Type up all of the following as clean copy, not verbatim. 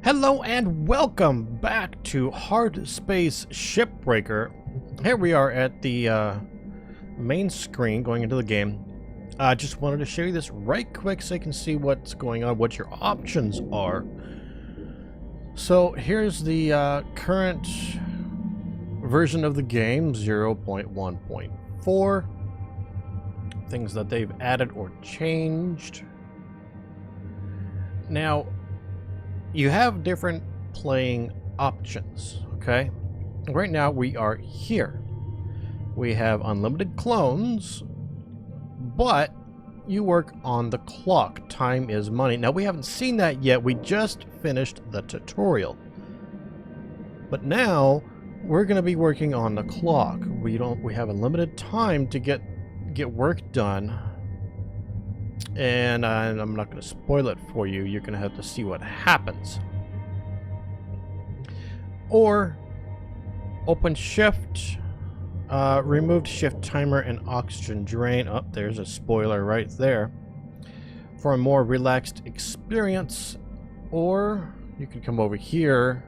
Hello and welcome back to Hardspace Shipbreaker. Here we are at the main screen going into the game. I just wanted to show you this right quick so you can see what's going on, what your options are. So here's the current version of the game, 0.1.4. Things that they've added or changed. Now, you have different playing options, okay? Right now we are here. We have unlimited clones, but you work on the clock. Time is money. Now we haven't seen that yet. We just finished the tutorial. But now we're going to be working on the clock. We have a limited time to get work done. And I'm not going to spoil it for you. You're going to have to see what happens. Or open shift, removed shift timer and oxygen drain. Oh, there's a spoiler right there. For a more relaxed experience. Or you can come over here.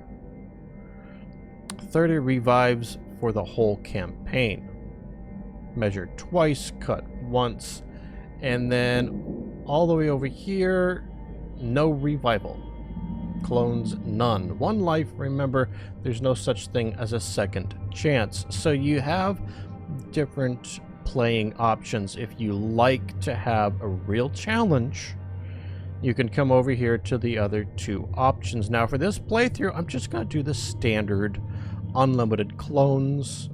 30 revives for the whole campaign. Measure twice, cut once. And then all the way over here, no revival. Clones, none. One life, remember, there's no such thing as a second chance. So you have different playing options. If you like to have a real challenge, you can come over here to the other two options. Now for this playthrough, I'm just going to do the standard unlimited clones.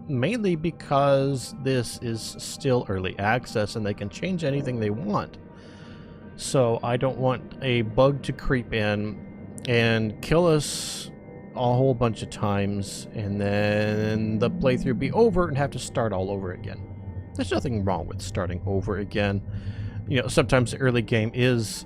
Mainly because this is still early access and they can change anything they want. So I don't want a bug to creep in and kill us a whole bunch of times and then the playthrough be over and have to start all over again. There's nothing wrong with starting over again. You know, sometimes the early game is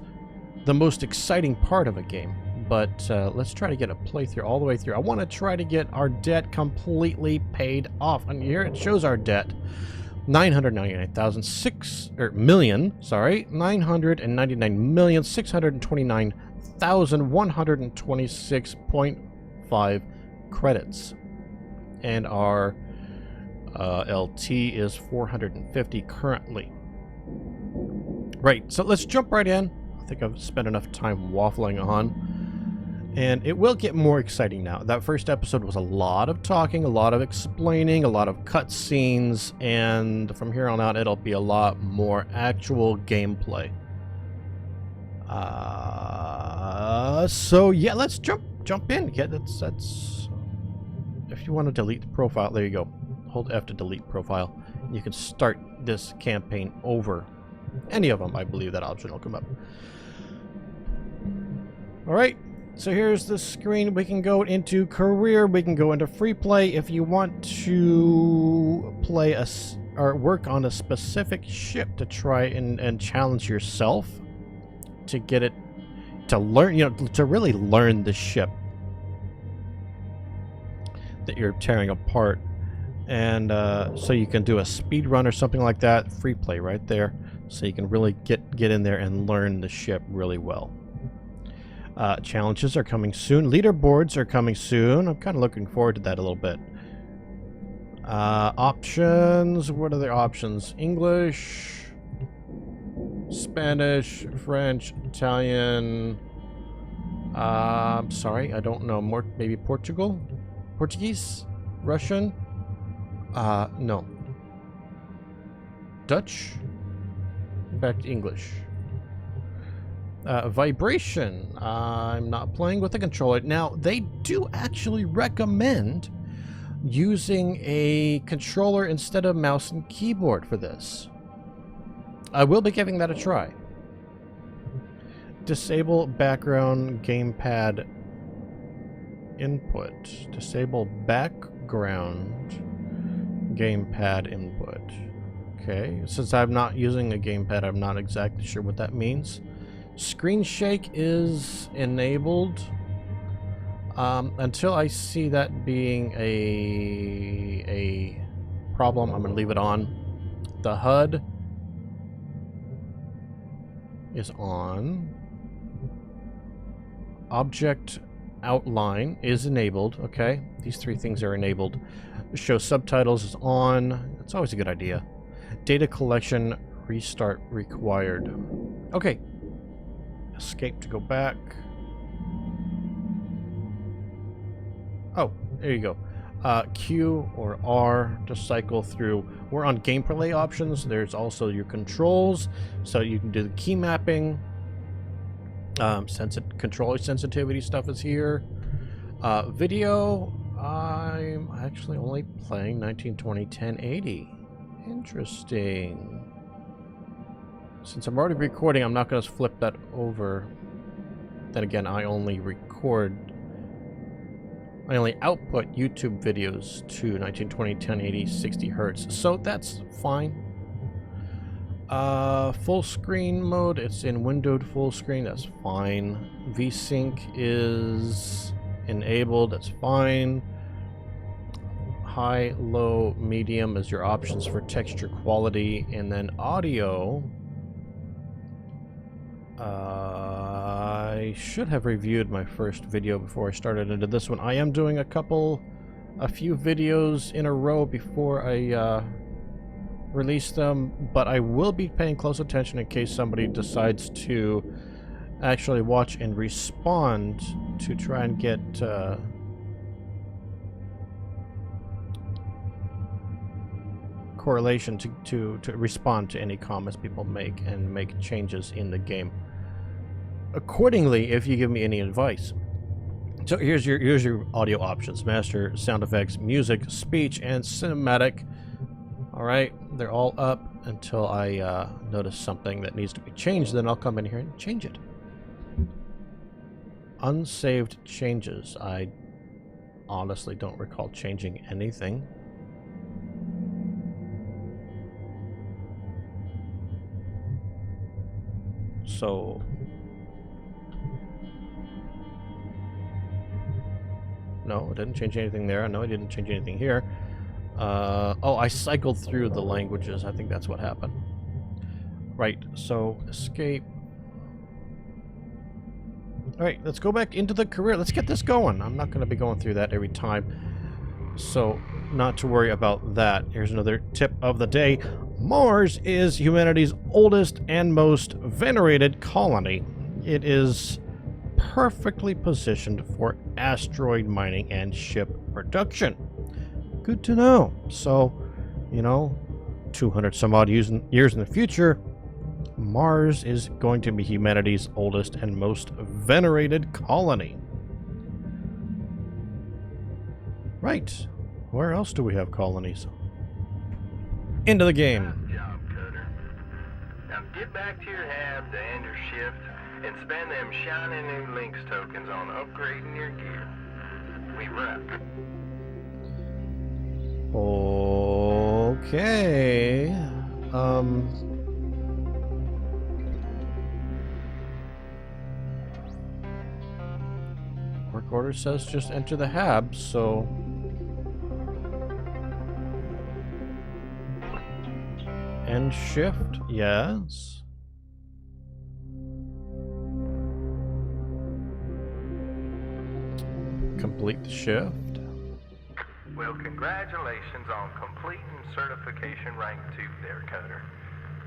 the most exciting part of a game. But let's try to get a playthrough all the way through. I want to try to get our debt completely paid off. And here it shows our debt. 999,629,126.5 credits. And our LT is 450 currently. Right, so let's jump right in. I think I've spent enough time waffling on. And it will get more exciting now. That first episode was a lot of talking, a lot of explaining, a lot of cutscenes, and from here on out, it'll be a lot more actual gameplay. So yeah, let's jump in. Yeah, that's. If you want to delete the profile, there you go. Hold F to delete profile. You can start this campaign over. Any of them, I believe that option will come up. All right. So here's the screen. We can go into career. We can go into free play. If you want to play or work on a specific ship to try and challenge yourself to get it to learn, you know, to really learn the ship that you're tearing apart, and so you can do a speed run or something like that. Free play right there, so you can really get in there and learn the ship really well. Challenges are coming soon. Leaderboards are coming soon. I'm kind of looking forward to that a little bit. Options. What are the options? English, Spanish, French, Italian. Sorry, I don't know. More, maybe Portuguese, Russian. No. Dutch. Back to English. Vibration. I'm not playing with the controller. Now, they do actually recommend using a controller instead of mouse and keyboard for this. I will be giving that a try. Disable background gamepad input. Disable background gamepad input. Okay, since I'm not using a gamepad, I'm not exactly sure what that means. Screen shake is enabled until I see that being a problem. I'm going to leave it on. The HUD is on. Object outline is enabled. Okay, these three things are enabled. Show subtitles is on. It's always a good idea. Data collection restart required. Okay. Escape to go back. Oh, there you go. Q or R to cycle through. We're on gameplay options. There's also your controls, so you can do the key mapping. Controller sensitivity stuff is here. Video, I'm actually only playing 1920 1080. Interesting. Since I'm already recording, I'm not going to flip that over. Then again, I only output YouTube videos to 1920 1080 60 hertz, so that's fine. Full screen mode, it's in windowed full screen, that's fine. VSync is enabled, that's fine. High, low, medium is your options for texture quality, and then audio. I should have reviewed my first video before I started into this one. I am doing a few videos in a row before I release them, but I will be paying close attention in case somebody decides to actually watch and respond to try and get correlation to respond to any comments people make and make changes in the game accordingly if you give me any advice. So here's your audio options: master, sound effects, music, speech, and cinematic. All right, they're all up until I notice something that needs to be changed. Then I'll come in here and change it. Unsaved changes. I honestly don't recall changing anything. So no, it didn't change anything there. No, I didn't change anything here. Oh, I cycled through the languages. I think that's what happened. Right, so escape. All right, let's go back into the career. Let's get this going. I'm not going to be going through that every time, so not to worry about that. Here's another tip of the day. Mars is humanity's oldest and most venerated colony. It is perfectly positioned for asteroid mining and ship production. Good to know. So, 200 some odd years in the future, Mars is going to be humanity's oldest and most venerated colony. Right. Where else do we have colonies? Into the game. Nice job, Cutter. Now get back to your hab to end your shift and spend them shiny new Lynx tokens on upgrading your gear. We wrap. Okay. Work order says just enter the hab, so end shift, yes. Complete the shift. Well, congratulations on completing certification rank 2 there, Cutter.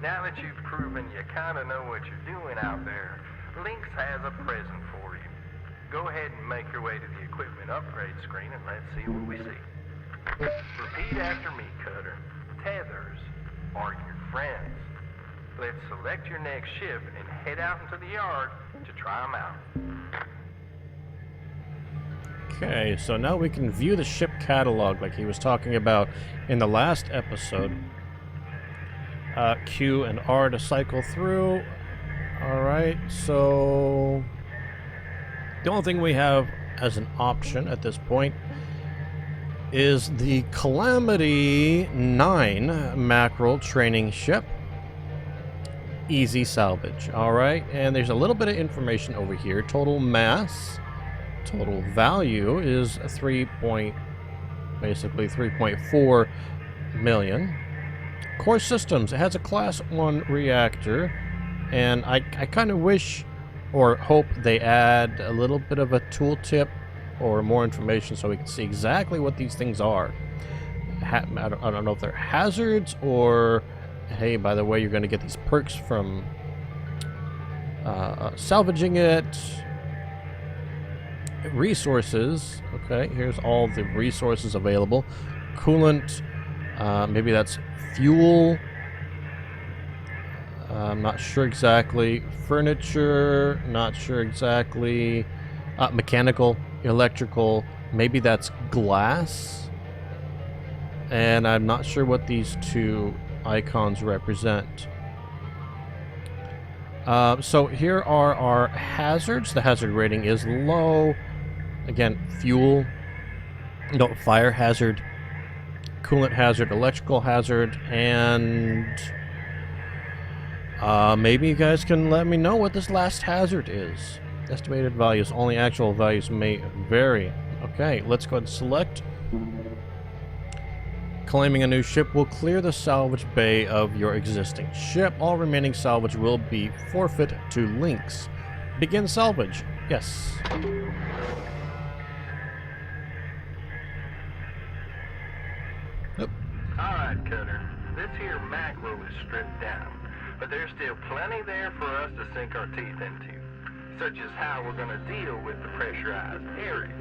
Now that you've proven you kind of know what you're doing out there, Lynx has a present for you. Go ahead and make your way to the equipment upgrade screen and let's see what we see. Repeat after me, Cutter. Tethers are your friends. Let's select your next shift and head out into the yard to try them out. Okay, so now we can view the ship catalog like he was talking about in the last episode. Q and R to cycle through. Alright, so the only thing we have as an option at this point is the Calamity 9 mackerel training ship. Easy salvage. Alright, and there's a little bit of information over here. Total mass. Total value is basically 3.4 million. Core systems, it has a class 1 reactor, and I kind of wish or hope they add a little bit of a tooltip or more information so we can see exactly what these things are. I don't know if they're hazards or, hey, by the way, you're going to get these perks from salvaging it. Resources. Okay, here's all the resources available. Coolant. Maybe that's fuel. I'm not sure exactly. Furniture. Not sure exactly. Mechanical. Electrical. Maybe that's glass. And I'm not sure what these two icons represent. So here are our hazards. The hazard rating is low. Again, fuel. No, fire hazard. Coolant hazard. Electrical hazard. And maybe you guys can let me know what this last hazard is. Estimated values. Only actual values may vary. Okay, let's go ahead and select. Claiming a new ship will clear the salvage bay of your existing ship. All remaining salvage will be forfeit to Lynx. Begin salvage. Yes. Yep. Alright, Cutter. This here macro is stripped down, but there's still plenty there for us to sink our teeth into, such as how we're going to deal with the pressurized areas.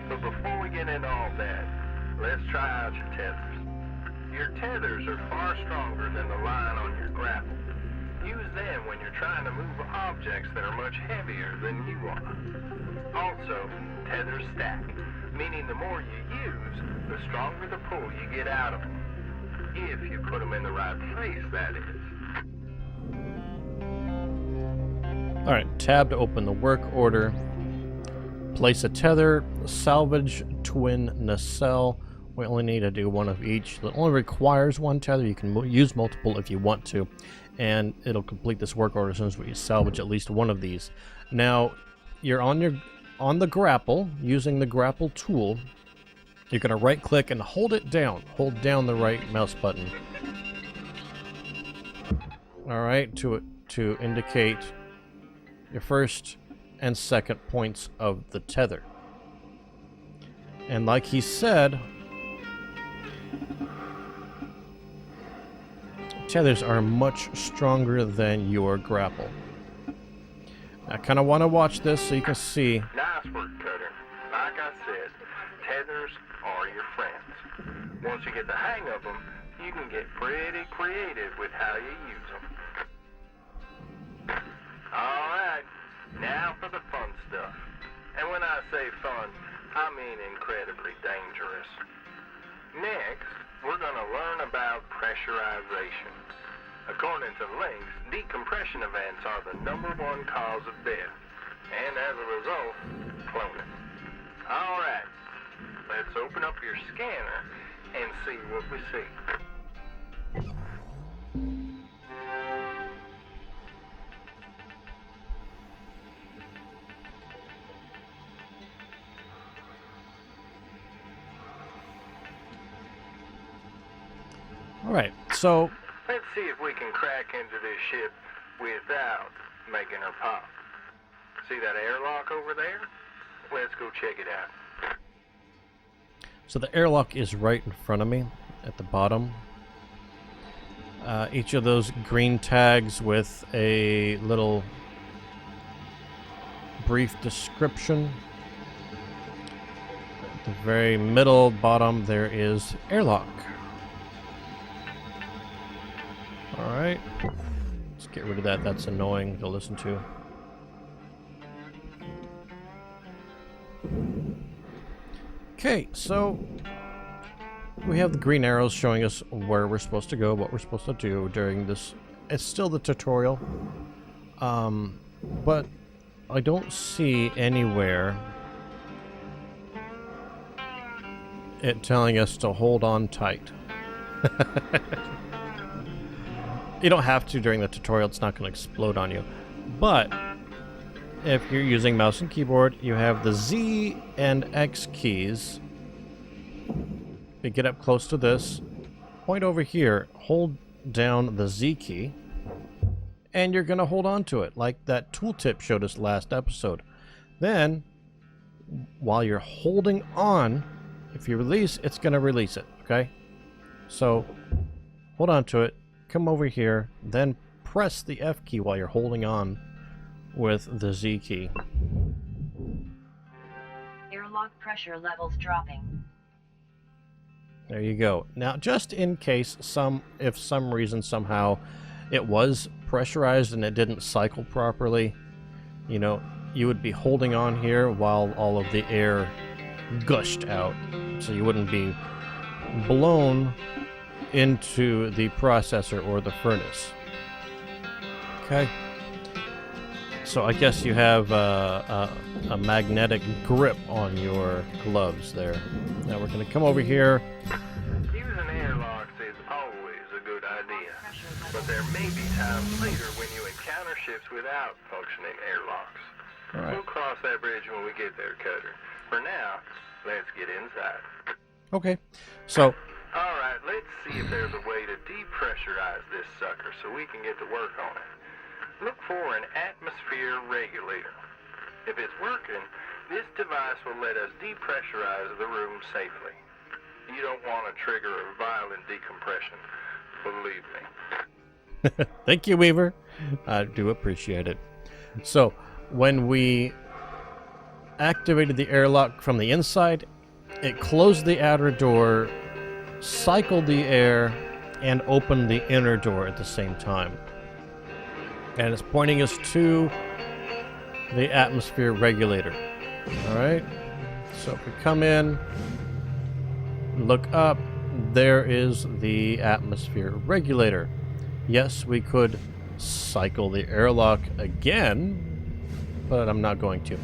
But before we get into all that, let's try out your tethers. Your tethers are far stronger than the line on your grapple. Use them when you're trying to move objects that are much heavier than you are. Also, tethers stack, meaning the more you use, the stronger the pull you get out of them. If you put them in the right place, that is. Alright, tab to open the work order. Place a tether, salvage twin nacelle. We only need to do one of each. It only requires one tether. You can use multiple if you want to, and it'll complete this work order as soon as we salvage at least one of these. Now, you're on the grapple, using the grapple tool. You're going to right click and hold it down. Hold down the right mouse button. Alright, to indicate your first and second points of the tether. And like he said, tethers are much stronger than your grapple. I kind of want to watch this so you can see. Nice work, Cutter. Like I said, tethers are your friends. Once you get the hang of them, you can get pretty creative with how you use them. Alright, now for the fun stuff. And when I say fun, I mean incredibly dangerous. Next, we're going to learn about pressurization. According to Lynx, decompression events are the #1 cause of death, and as a result, cloning. Alright, let's open up your scanner and see what we see. Alright, so Let's see if we can crack into this ship without making her pop. See that airlock over there? Let's go check it out. So the airlock is right in front of me at the bottom. Each of those green tags with a little brief description. At the very middle bottom there is airlock. Alright. Let's get rid of that. That's annoying to listen to. Okay, so we have the green arrows showing us where we're supposed to go, what we're supposed to do during this. It's still the tutorial, but I don't see anywhere it telling us to hold on tight. You don't have to during the tutorial, it's not going to explode on you. But if you're using mouse and keyboard, you have the Z and X keys. You get up close to this, point over here, hold down the Z key, and you're going to hold on to it like that tooltip showed us last episode. Then, while you're holding on, if you release, it's going to release it, okay? So, hold on to it, come over here, then press the F key while you're holding on with the Z key. Airlock pressure levels dropping. There you go. Now, just in case if some reason somehow it was pressurized and it didn't cycle properly, you know, you would be holding on here while all of the air gushed out, so you wouldn't be blown into the processor or the furnace. Okay. So I guess you have a magnetic grip on your gloves there. Now we're going to come over here. Using airlocks is always a good idea, but there may be times later when you encounter ships without functioning airlocks. All right. We'll cross that bridge when we get there, Cutter. For now, let's get inside. Okay. So, All right, let's see if there's a way to depressurize this sucker so we can get to work on it. Look for an atmosphere regulator. If it's working, this device will let us depressurize the room safely. You don't want to trigger a violent decompression, believe me. thank you, Weaver. I do appreciate it. So, when we activated the airlock from the inside, it closed the outer door, cycled the air, and opened the inner door at the same time. And it's pointing us to the atmosphere regulator. Alright? So if we come in, look up, there is the atmosphere regulator. Yes, we could cycle the airlock again, but I'm not going to.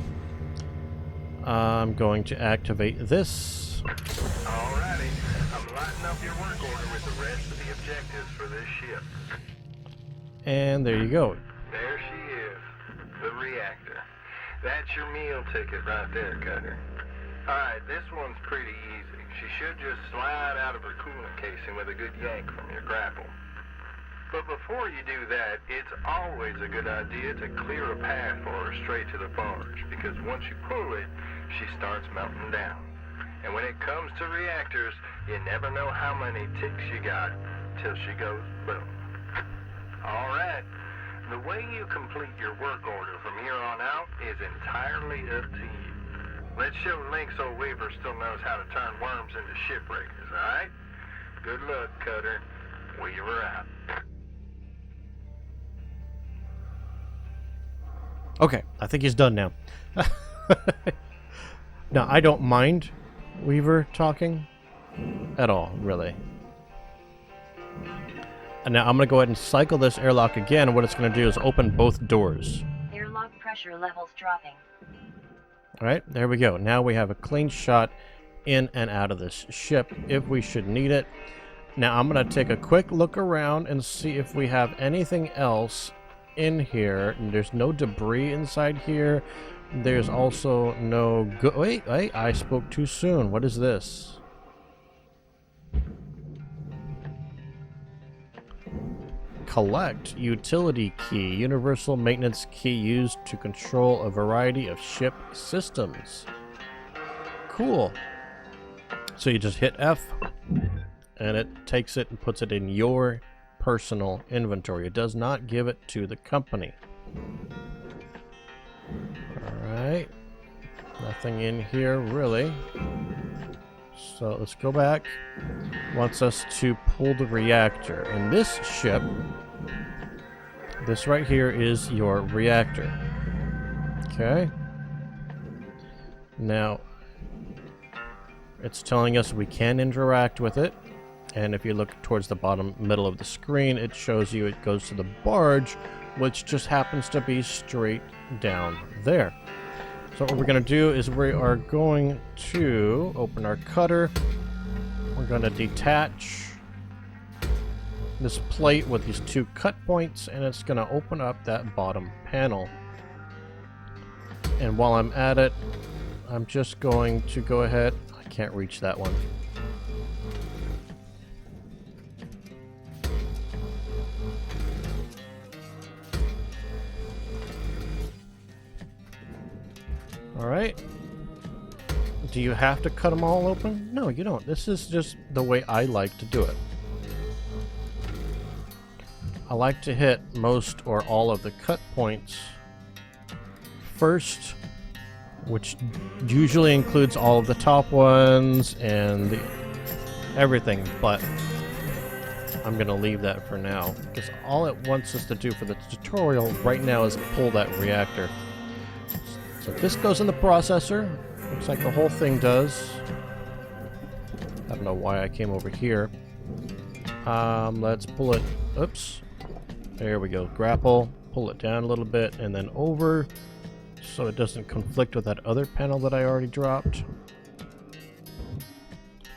I'm going to activate this. Alrighty, I'm lighting up your work order with the rest of the objectives for this ship. And there you go. There she is, the reactor. That's your meal ticket right there, Cutter. Alright, this one's pretty easy. She should just slide out of her coolant casing with a good yank from your grapple. But before you do that, it's always a good idea to clear a path for her straight to the barge, because once you pull it, she starts melting down. And when it comes to reactors, you never know how many ticks you got till she goes boom. Alright, the way you complete your work order from here on out is entirely up to you. Let's show Link so Weaver still knows how to turn worms into shipbreakers, alright? Good luck, Cutter. Weaver out. Okay, I think he's done now. Now, I don't mind Weaver talking at all, really. And now I'm going to go ahead and cycle this airlock again, and what it's going to do is open both doors. Airlock pressure levels dropping. Alright, there we go. Now we have a clean shot in and out of this ship if we should need it. Now I'm going to take a quick look around and see if we have anything else in here. There's no debris inside here. There's also no... Wait, I spoke too soon. What is this? Collect utility key, universal maintenance key used to control a variety of ship systems. Cool. So you just hit F and it takes it and puts it in your personal inventory. It does not give it to the company. Alright. Nothing in here really. So let's go back. Wants us to pull the reactor. And this ship, this right here is your reactor. Okay. Now, it's telling us we can interact with it. And if you look towards the bottom middle of the screen, it shows you it goes to the barge, which just happens to be straight down there. So what we're going to do is we are going to open our cutter. We're going to detach this plate with these two cut points, and it's going to open up that bottom panel. And while I'm at it, I'm just going to go ahead. I can't reach that one. Alright. Do you have to cut them all open? No, you don't. This is just the way I like to do it. I like to hit most or all of the cut points first, which usually includes all of the top ones and everything, but I'm going to leave that for now, because all it wants us to do for the tutorial right now is pull that reactor. So this goes in the processor. Looks like the whole thing does. I don't know why I came over here. Let's pull it. Oops. There we go. Grapple. Pull it down a little bit and then over so it doesn't conflict with that other panel that I already dropped.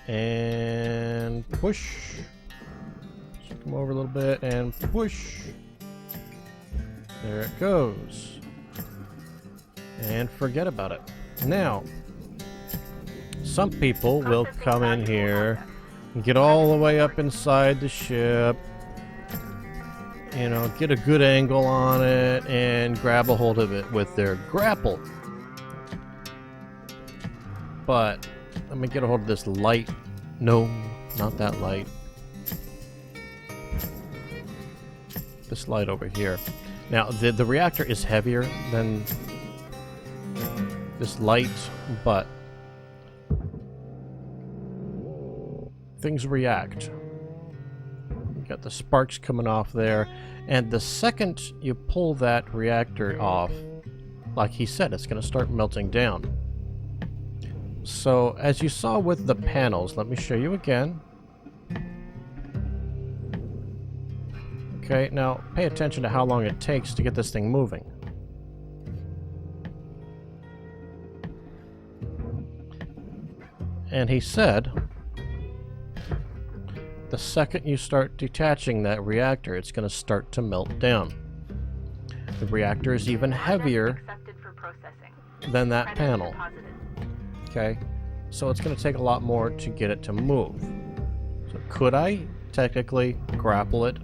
And push. Just come over a little bit and push. There it goes. And forget about it. Now, some people will come in here and get all the way up inside the ship, you know, get a good angle on it and grab a hold of it with their grapple. But let me get a hold of this light. No, not that light. This light over here. Now, the reactor is heavier than this light, but things react. You got the sparks coming off there, and the second you pull that reactor off, like he said, it's going to start melting down. So, as you saw with the panels, let me show you again. Okay, now pay attention to how long it takes to get this thing moving. And he said, the second you start detaching that reactor, it's going to start to melt down. The reactor is even heavier than that panel. Okay, so it's going to take a lot more to get it to move. So could I technically grapple it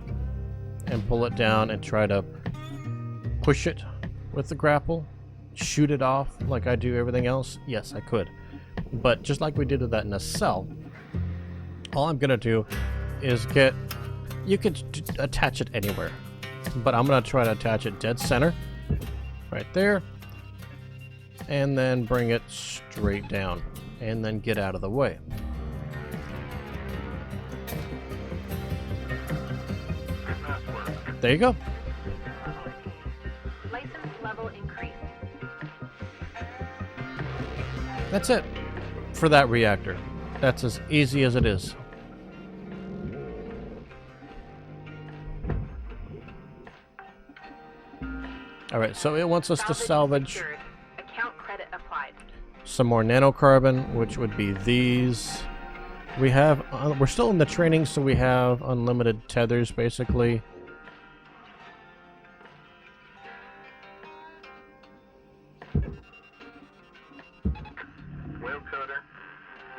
and pull it down and try to push it with the grapple? Shoot it off like I do everything else? Yes, I could. But just like we did with that nacelle, all I'm going to do is get... You could attach it anywhere, but I'm going to try to attach it dead center, right there, and then bring it straight down, and then get out of the way. There you go. License level increased. That's it for that reactor. That's as easy as it is. Alright, so it wants us to salvage Account credit applied. some more nanocarbon, which would be these. We have, we're still in the training, so we have unlimited tethers, basically. Well, Cutter,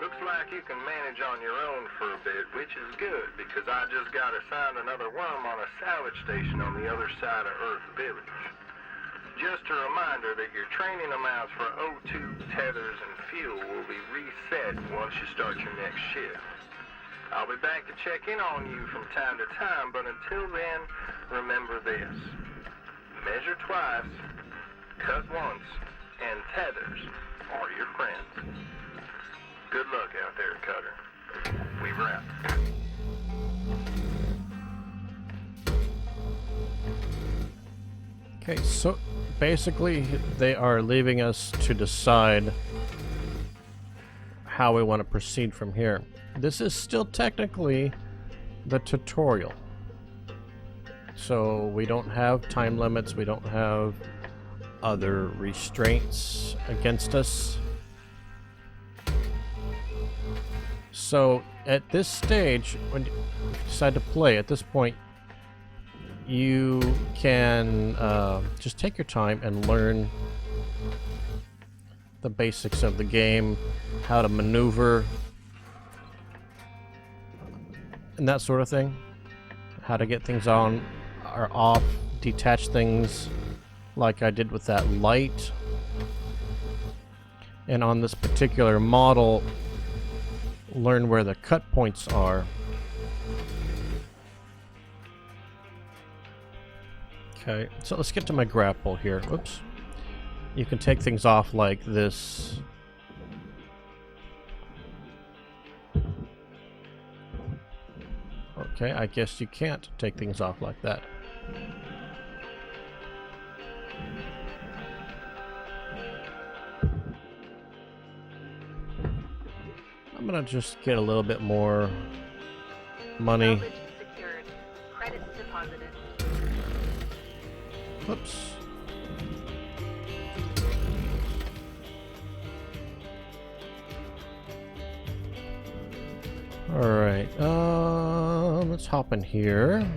looks like you can manage on your own for a bit, which is good, because I just got assigned another worm on a salvage station on the other side of Earth Village. Just a reminder that your training amounts for O2, tethers, and fuel will be reset once you start your next shift. I'll be back to check in on you from time to time, but until then, remember this. Measure twice, cut once, and tethers are your friends. Good luck out there, Cutter. We wrap. Okay, so basically they are leaving us to decide how we want to proceed from here. This is still technically the tutorial. So we don't have time limits, we don't have other restraints against us. So at this stage, when you decide to play, at this point, you can just take your time and learn the basics of the game, how to maneuver, and that sort of thing. How to get things on or off, detach things like I did with that light. and on this particular model, learn where the cut points are. Okay, so let's get to my grapple here. Whoops. You can take things off like this. Okay, I guess you can't take things off like that. I'm gonna just get a little bit more money. Salvage secured. Credits deposited. Whoops. Alright, let's hop in here.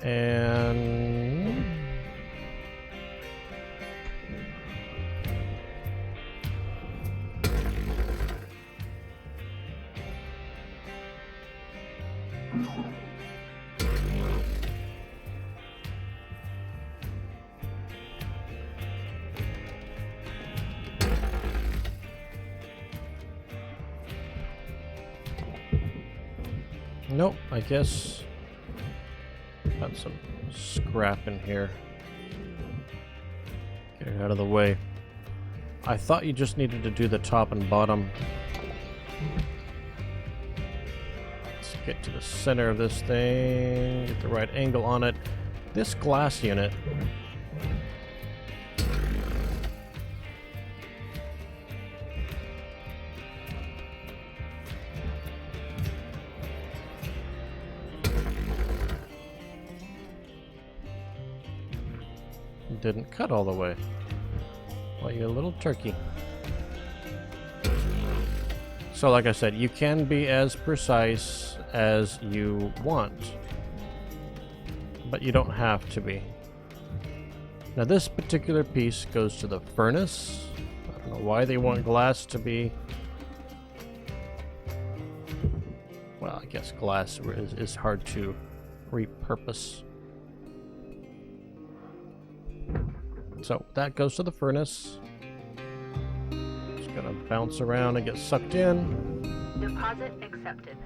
And... nope, I guess got some scrap in here. Get it out of the way. I thought you just needed to do the top and bottom. Let's get to the center of this thing, get the right angle on it. This glass unit didn't cut all the way. Well, you little turkey. So like I said, you can be as precise as you want, but you don't have to be. Now this particular piece goes to the furnace. I don't know why they want glass to be... Well, I guess glass is hard to repurpose. So that goes to the furnace. Just gonna bounce around and get sucked in. Deposit accepted.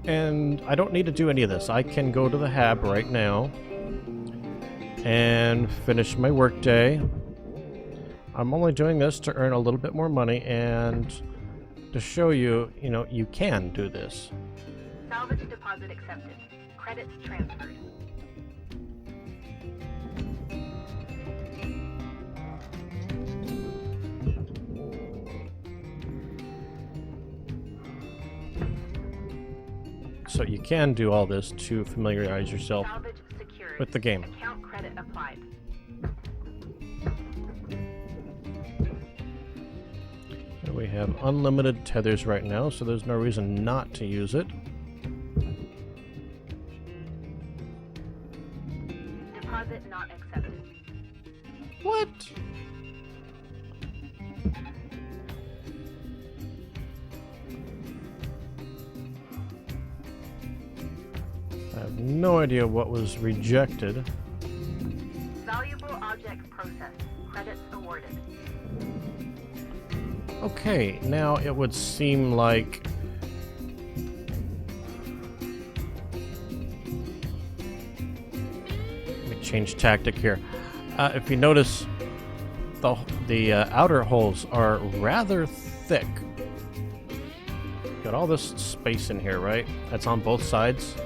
And I don't need to do any of this. I can go to the hab right now and finish my workday. I'm only doing this to earn a little bit more money and to show you, you know, you can do this. Salvage deposit accepted. Credits transferred. So you can do all this to familiarize yourself Salvage secured. with the game. Account credit applied. And we have unlimited tethers right now, so there's no reason not to use it. Deposit not accepted. What? I have no idea what was rejected. Valuable object processed. Credits awarded. Okay, now it would seem like... Let me change tactic here. If you notice, the outer holes are rather thick. Got all this space in here, right? That's on both sides.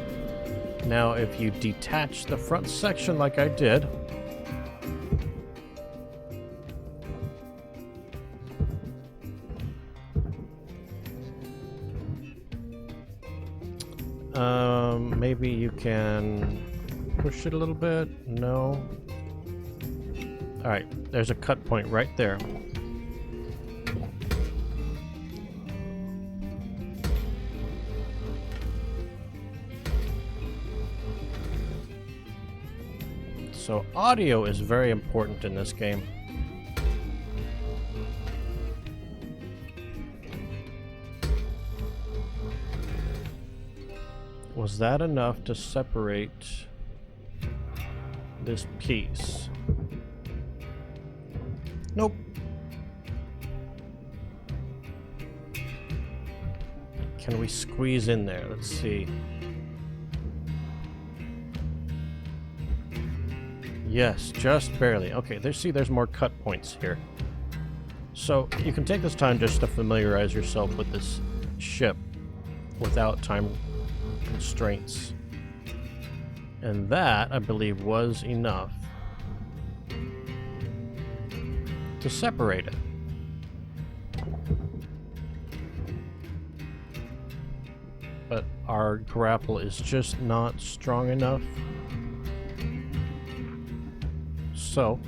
Now, if you detach the front section like I did, maybe you can push it a little bit. No. All right, there's a cut point right there. So audio is very important in this game. Was that enough to separate this piece? Nope. Can we squeeze in there? Let's see. Yes, just barely. Okay, there's more cut points here. So you can take this time just to familiarize yourself with this ship without time constraints. And that, I believe, was enough to separate it. But our grapple is just not strong enough. So,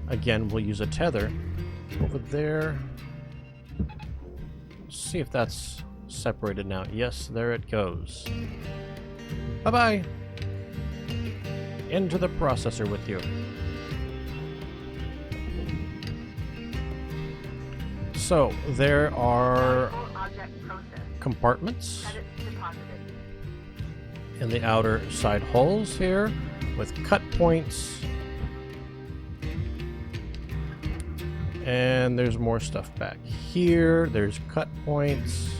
again, we'll use a tether over there. See if that's separated now. Yes, there it goes. Bye-bye! Into the processor with you. So, there are compartments in the outer side holes here with cut points. And there's more stuff back here. There's cut points.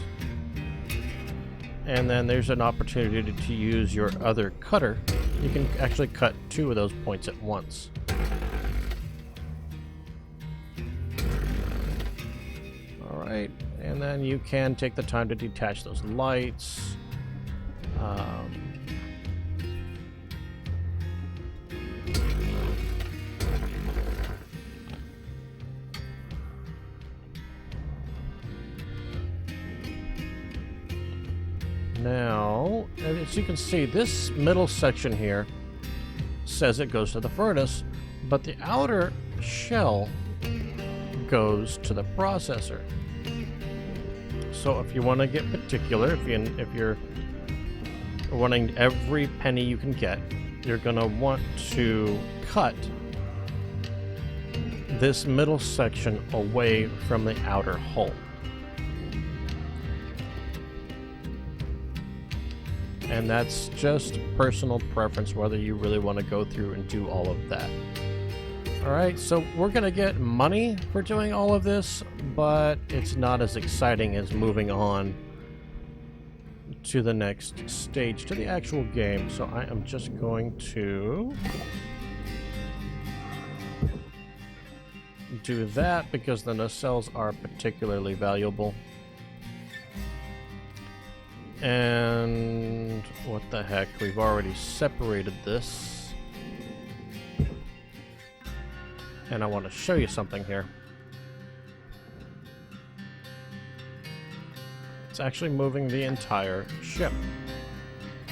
And then there's an opportunity to use your other cutter. You can actually cut 2 of those points at once. Alright, and then you can take the time to detach those lights. Now, as you can see, this middle section here says it goes to the furnace, but the outer shell goes to the processor. So if you want to get particular, if you're wanting every penny you can get, you're going to want to cut this middle section away from the outer hull. And that's just personal preference whether you really want to go through and do all of that. Alright, so we're going to get money for doing all of this, but it's not as exciting as moving on to the next stage, to the actual game. So I am just going to do that because the nacelles are particularly valuable. And what the heck, we've already separated this. And I want to show you something here. It's actually moving the entire ship.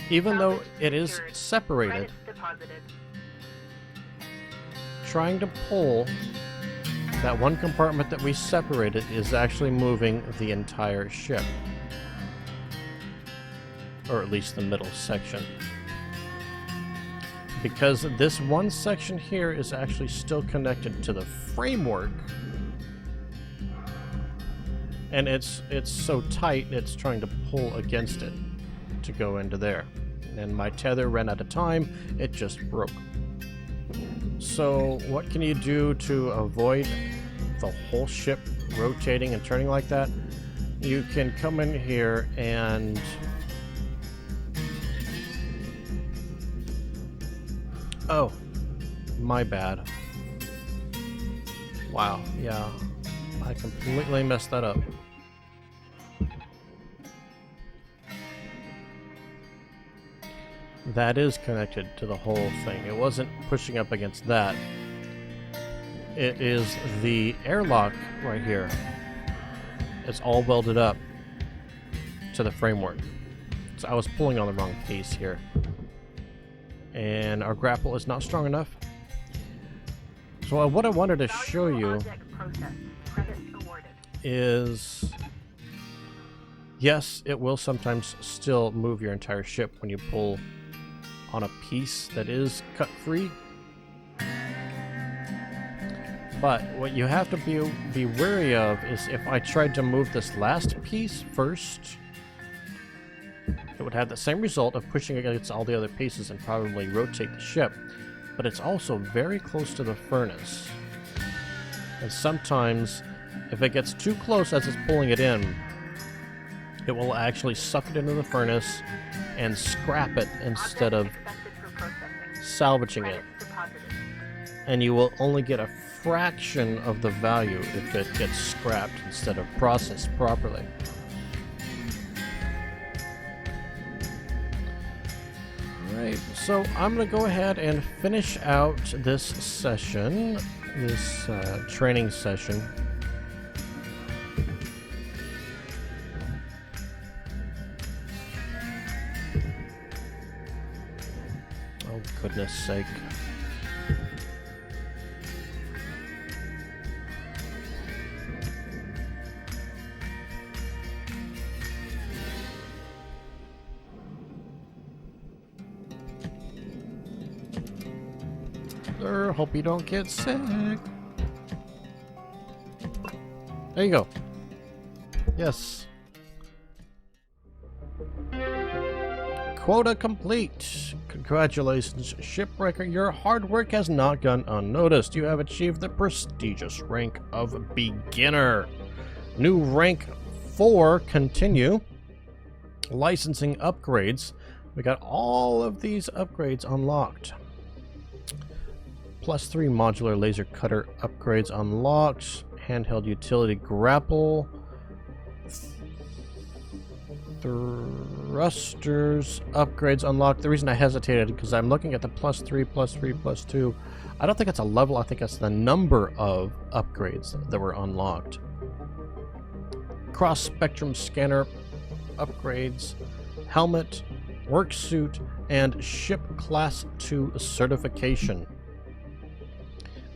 Even though it is separated, trying to pull that one compartment that we separated is actually moving the entire ship. Or at least the middle section. Because this one section here is actually still connected to the framework. And it's so tight, it's trying to pull against it to go into there. And my tether ran out of time, it just broke. So what can you do to avoid the whole ship rotating and turning like that? You can come in here and oh, my bad. Wow, yeah. I completely messed that up. That is connected to the whole thing. It wasn't pushing up against that. It is the airlock right here. It's all welded up to the framework. So I was pulling on the wrong piece here. And our grapple is not strong enough. So what I wanted to show you is, yes, it will sometimes still move your entire ship when you pull on a piece that is cut free. But what you have to be wary of is if I tried to move this last piece first, it would have the same result of pushing against all the other pieces and probably rotate the ship. But it's also very close to the furnace. And sometimes, if it gets too close as it's pulling it in, it will actually suck it into the furnace and scrap it instead of Object accepted for processing. salvaging it. Credits deposited. And you will only get a fraction of the value if it gets scrapped instead of processed properly. Alright, so I'm going to go ahead and finish out this session, this training session. Oh, goodness sake. Hope you don't get sick. There you go. Yes. Quota complete. Congratulations, Shipbreaker. Your hard work has not gone unnoticed. You have achieved the prestigious rank of beginner. New rank 4, continue. Licensing upgrades. We got all of these upgrades unlocked. +3 modular laser cutter upgrades unlocked. Handheld utility grapple. Thrusters upgrades unlocked. The reason I hesitated because I'm looking at the +3, +3, +2. I don't think it's a level. I think it's the number of upgrades that were unlocked. Cross spectrum scanner upgrades. Helmet, work suit, and ship class 2 certification.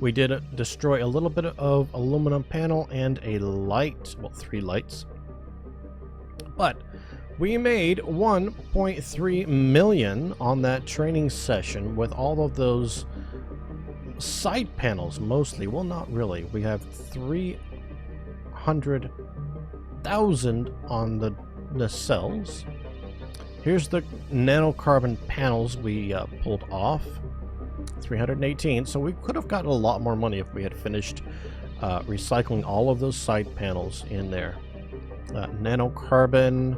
We did destroy a little bit of aluminum panel and a light, well, 3 lights. But we made 1.3 million on that training session with all of those side panels mostly. Well, not really. We have 300,000 on the nacelles. Here's the nanocarbon panels we pulled off. 318, so we could have gotten a lot more money if we had finished recycling all of those side panels in there. Nanocarbon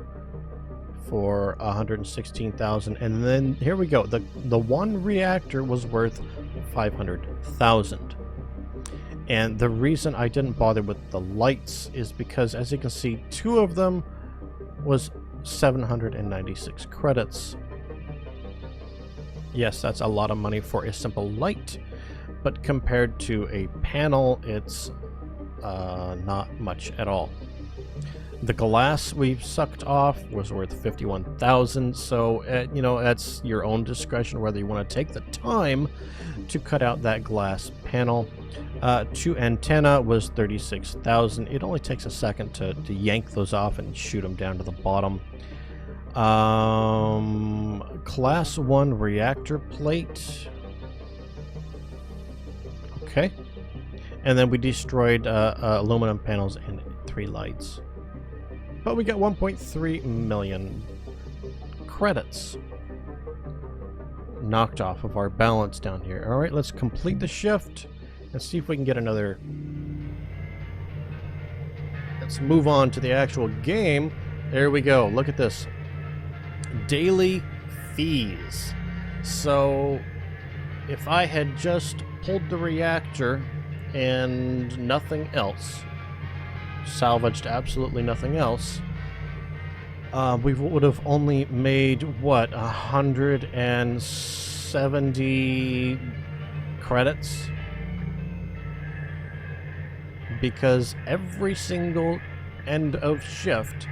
for 116,000, and then here we go. The one reactor was worth 500,000. And the reason I didn't bother with the lights is because, as you can see, 2 of them was 796 credits. Yes, that's a lot of money for a simple light, but compared to a panel, it's not much at all. The glass we sucked off was worth 51,000, so you know, that's your own discretion whether you want to take the time to cut out that glass panel. 2 antenna was 36,000. It only takes a second to yank those off and shoot them down to the bottom. Class 1 reactor plate. Okay. And then we destroyed aluminum panels and 3 lights. But we got 1.3 million credits knocked off of our balance down here. Alright, let's complete the shift and see if we can get another. Let's move on to the actual game. There we go. Look at this. Daily fees. So if I had just pulled the reactor and nothing else, salvaged absolutely nothing else, we would have only made what, 170 credits, because every single end of shift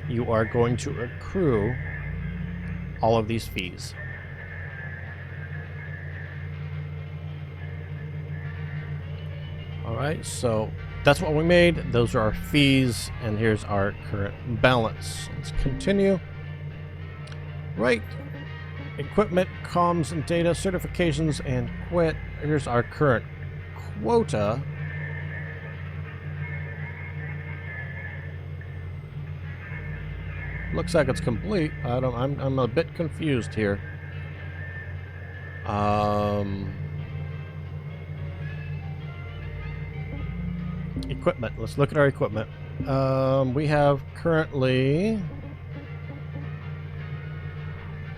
you are going to accrue all of these fees. Alright, so that's what we made. Those are our fees, and here's our current balance. Let's continue. Right. Equipment, comms, and data, certifications, and quit. Here's our current quota. Looks like it's complete. I'm a bit confused here. Equipment. Let's look at our equipment. We have currently...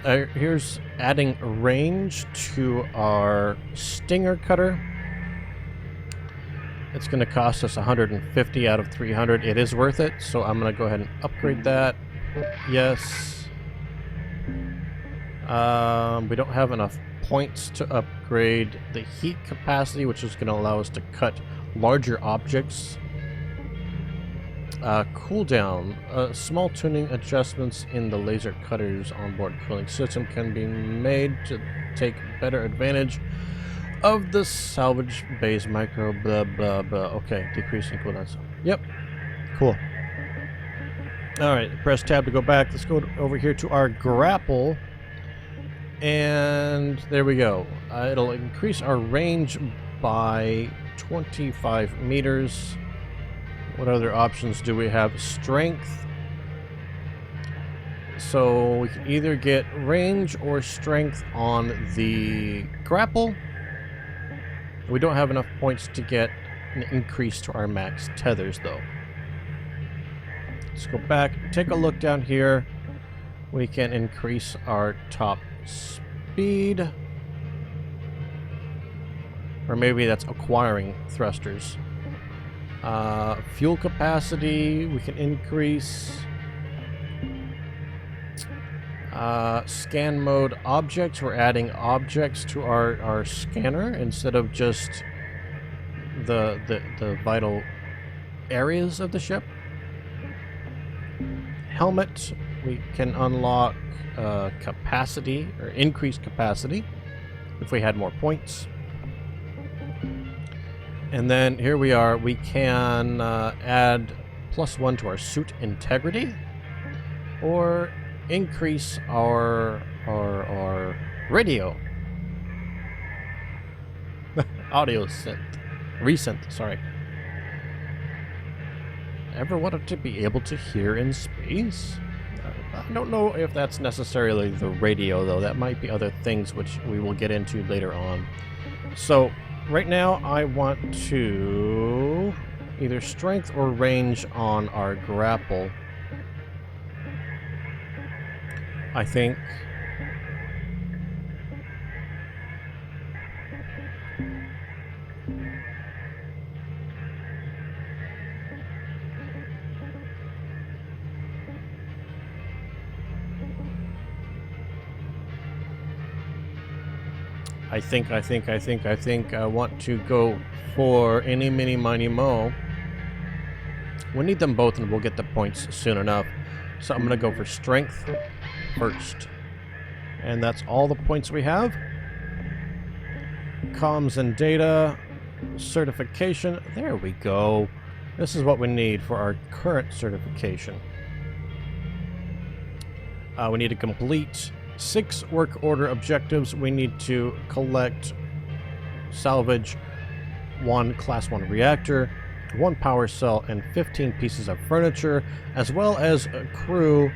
here's adding range to our Stinger cutter. It's going to cost us 150 out of 300. It is worth it, so I'm going to go ahead and upgrade that. Yes. We don't have enough points to upgrade the heat capacity, which is going to allow us to cut larger objects. Cooldown. Small tuning adjustments in the laser cutter's onboard cooling system can be made to take better advantage of the salvage base micro blah blah blah. Okay, decreasing cooldown. Yep. Cool. Alright, press tab to go back. Let's go over here to our grapple. And there we go. It'll increase our range by 25 meters. What other options do we have? Strength. So we can either get range or strength on the grapple. We don't have enough points to get an increase to our max tethers, though. Let's go back, take a look down here. We can increase our top speed. Or maybe that's acquiring thrusters. Fuel capacity, we can increase. Scan mode objects, we're adding objects to our scanner instead of just the vital areas of the ship. Helmet, we can unlock capacity or increase capacity if we had more points. And then here we are, we can add +1 to our suit integrity or increase our radio audio resynth, sorry. Ever wanted to be able to hear in space? I don't know if that's necessarily the radio, though. That might be other things which we will get into later on. So right now I want to either strength or range on our grapple. I think I want to go for any, mini, miny, mo. We'll need them both and we'll get the points soon enough. So I'm going to go for strength first. And that's all the points we have. Comms and data. Certification. There we go. This is what we need for our current certification. We need to complete 6 work order objectives. We need to collect, salvage 1 Class 1 reactor, 1 power cell, and 15 pieces of furniture, as well as accrue,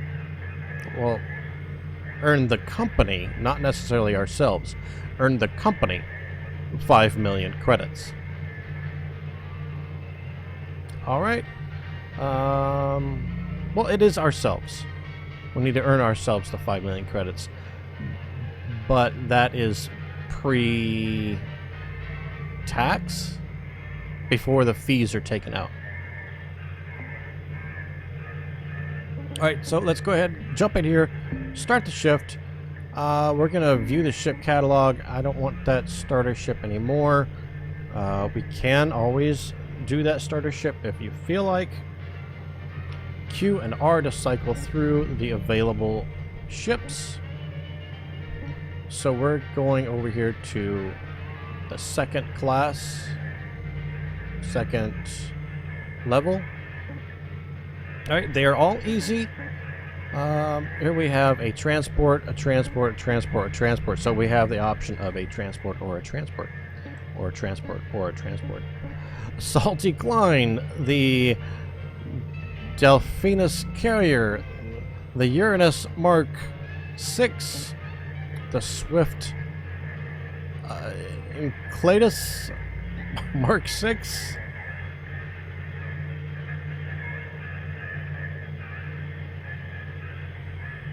well, earn the company, not necessarily ourselves, earn the company 5 million credits. Alright. Well, it is ourselves. We need to earn ourselves the 5 million credits. But that is pre-tax, before the fees are taken out. Alright, so let's go ahead, jump in here, start the shift. We're going to view the ship catalog. I don't want that starter ship anymore. We can always do that starter ship if you feel like. Q and R to cycle through the available ships. So we're going over here to the second class, second level. Alright, they are all easy. Here we have a transport, a transport, a transport, a transport. So we have the option of a transport or a transport, or a transport or a transport. Salty Klein, the Delphinus Carrier, the Uranus Mark 6, the Swift Enclatus Mark 6,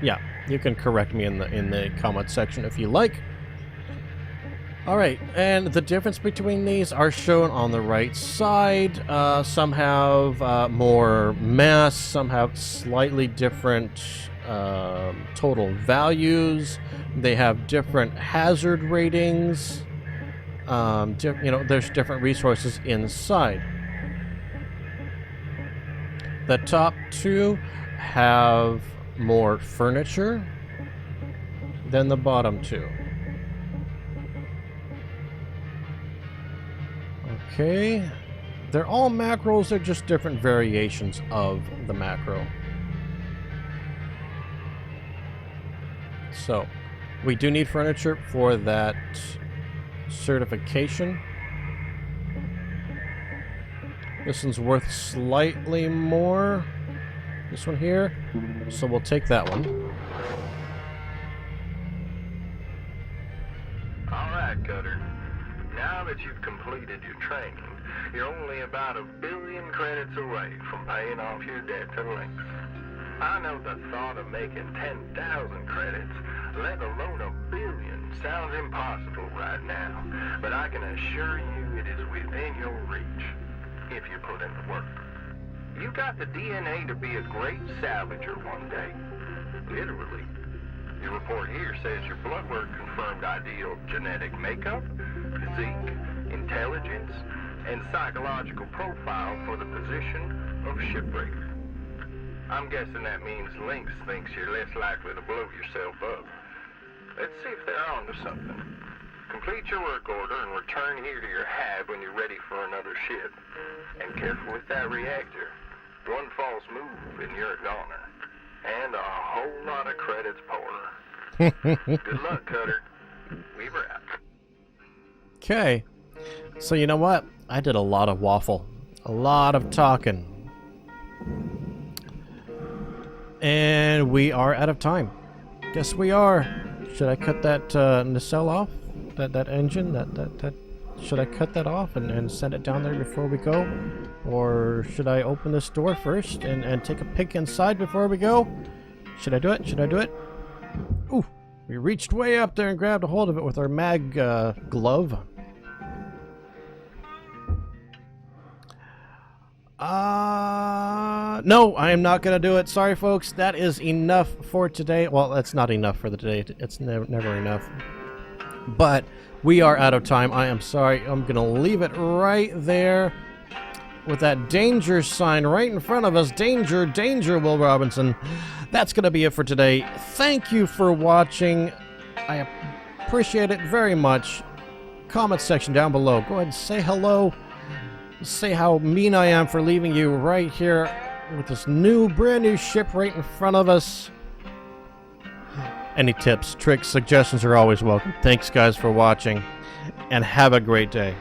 Yeah, you can correct me in the comment section if you like. Alright, and the difference between these are shown on the right side. Some have more mass, some have slightly different total values. They have different hazard ratings. You know, there's different resources inside. The top two have more furniture than the bottom two. Okay, they're all macros, they're just different variations of the macro. So, we do need furniture for that certification. This one's worth slightly more. This one here. So we'll take that one. Alright, Cutter. Now that you've completed your training, you're only about 1 billion credits away from paying off your debt to Lynx. I know the thought of making 10,000 credits, let alone 1 billion, sounds impossible right now, but I can assure you it is within your reach, if you put in the work. You got the DNA to be a great salvager one day. Literally. Your report here says your blood work confirmed ideal genetic makeup, physique, intelligence, and psychological profile for the position of Shipbreaker. I'm guessing that means Lynx thinks you're less likely to blow yourself up. Let's see if they're onto something. Complete your work order and return here to your hive when you're ready for another ship. And careful with that reactor. One false move and you're a goner. And a whole lot of credits pourer. Good luck, Cutter. Weaver out. Okay. So you know what? I did a lot of waffle. A lot of talking. And we are out of time. Yes, we are. Should I cut that nacelle off? That engine? That should I cut that off and send it down there before we go? Or should I open this door first and take a peek inside before we go? Should I do it? Should I do it? Ooh, we reached way up there and grabbed a hold of it with our mag glove. No, I am not going to do it. Sorry, folks. That is enough for today. Well, that's not enough for the day. It's never enough. But we are out of time. I am sorry. I'm going to leave it right there with that danger sign right in front of us. Danger, danger, Will Robinson. That's going to be it for today. Thank you for watching. I appreciate it very much. Comment section down below. Go ahead and say hello. Say how mean I am for leaving you right here with this brand new ship right in front of us. Any tips, tricks, suggestions are always welcome. Thanks, guys, for watching, and have a great day.